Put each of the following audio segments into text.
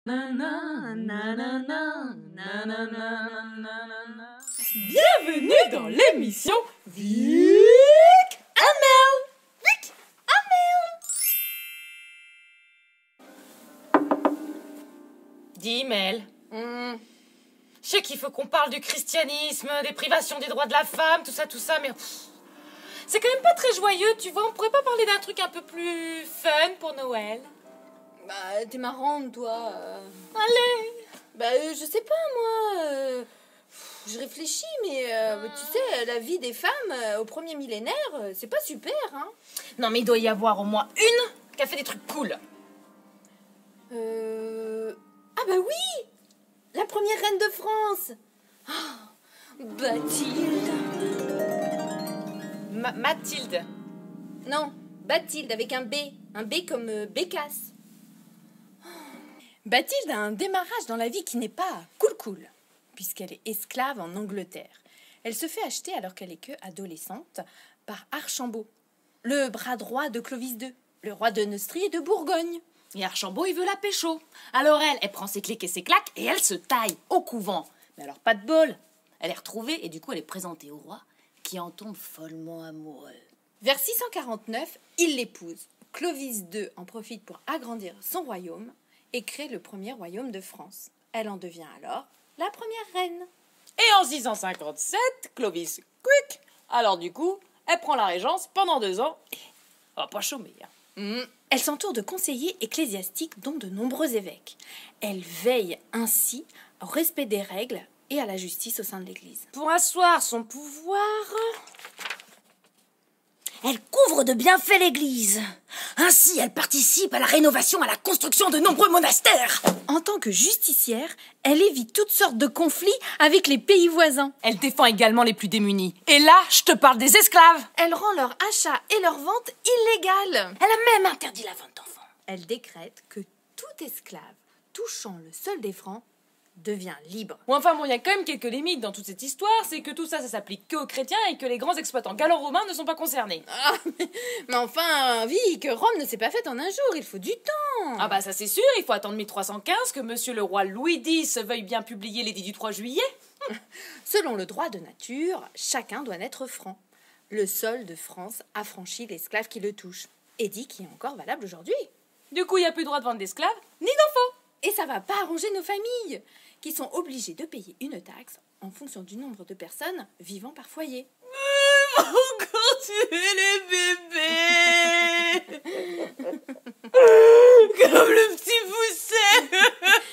Bienvenue dans l'émission Vic Amel. Vic Amel. Dis Mel. Je sais qu'il faut qu'on parle du christianisme, des privations des droits de la femme, tout ça, mais c'est quand même pas très joyeux, tu vois. On pourrait pas parler d'un truc un peu plus fun pour Noël? Bah, t'es marrante, toi. Allez. Bah, je sais pas, moi. Je réfléchis, mais tu sais, la vie des femmes au premier millénaire, c'est pas super, hein. Non, mais il doit y avoir au moins une qui a fait des trucs cool. Ah bah oui, la première reine de France. Oh, Bathilde. Mathilde. Non, Bathilde avec un B comme Bécasse. Bathilde a un démarrage dans la vie qui n'est pas cool, puisqu'elle est esclave en Angleterre. Elle se fait acheter alors qu'elle est que adolescente par Archambaud, le bras droit de Clovis II, le roi de Neustrie et de Bourgogne. Et Archambaud, il veut la pécho. Alors elle prend ses clics et ses claques et elle se taille au couvent. Mais alors pas de bol. Elle est retrouvée et du coup elle est présentée au roi qui en tombe follement amoureux. Vers 649, il l'épouse. Clovis II en profite pour agrandir son royaume et crée le premier royaume de France. Elle en devient alors la première reine. Et en 657, Clovis quick. Alors du coup, elle prend la régence pendant 2 ans et elle va pas chômer. Elle s'entoure de conseillers ecclésiastiques, dont de nombreux évêques. Elle veille ainsi au respect des règles et à la justice au sein de l'Église. Pour asseoir son pouvoir, elle couvre de bienfaits l'Église. Ainsi, elle participe à la rénovation, à la construction de nombreux monastères. En tant que justicière, elle évite toutes sortes de conflits avec les pays voisins. elle défend également les plus démunis. Et là, je te parle des esclaves. Elle rend leur achat et leur vente illégales. Elle a même interdit la vente d'enfants. Elle décrète que tout esclave touchant le sol des francs devient libre. Bon, enfin bon, il y a quand même quelques limites dans toute cette histoire, c'est que tout ça, ça s'applique qu'aux chrétiens et que les grands exploitants gallo-romains ne sont pas concernés. Ah, mais enfin, vie, que Rome ne s'est pas faite en un jour, il faut du temps. Ah bah ça c'est sûr, il faut attendre 1315 que monsieur le roi Louis X veuille bien publier l'édit du 3 juillet. Selon le droit de nature, chacun doit naître franc. Le sol de France affranchit l'esclave qui le touche. Édit qui est encore valable aujourd'hui. Du coup, il n'y a plus droit de vendre d'esclaves, ni d'enfants. Et ça va pas arranger nos familles, qui sont obligées de payer une taxe en fonction du nombre de personnes vivant par foyer. Encore tuer les bébés. Comme le petit pousset.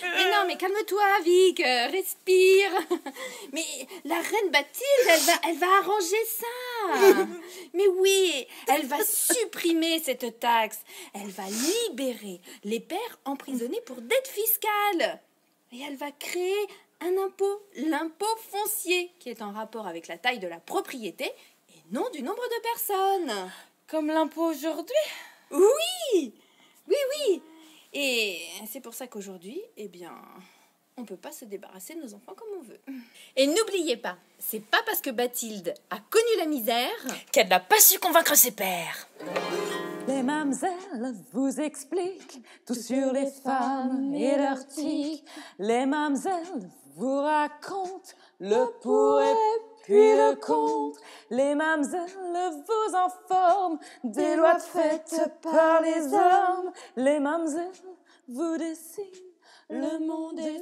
Mais non, mais calme-toi, Vic, respire. Mais la reine Bathilde, elle va arranger ça. Mais oui, elle va supprimer cette taxe. Elle va libérer les pères emprisonnés pour dette fiscale. Et elle va créer un impôt, l'impôt foncier, qui est en rapport avec la taille de la propriété et non du nombre de personnes. Comme l'impôt aujourd'hui. Oui, oui. Et c'est pour ça qu'aujourd'hui, eh bien, on peut pas se débarrasser de nos enfants comme on veut. Et n'oubliez pas, c'est pas parce que Bathilde a connu la misère qu'elle n'a pas su convaincre ses pères. Les mamzelles vous expliquent tout sur les femmes et leurs tics. Les mamzelles vous racontent le pour et puis le contre. Les mamzelles vous informent des lois faites par les hommes. Les mamzelles vous dessinent le monde et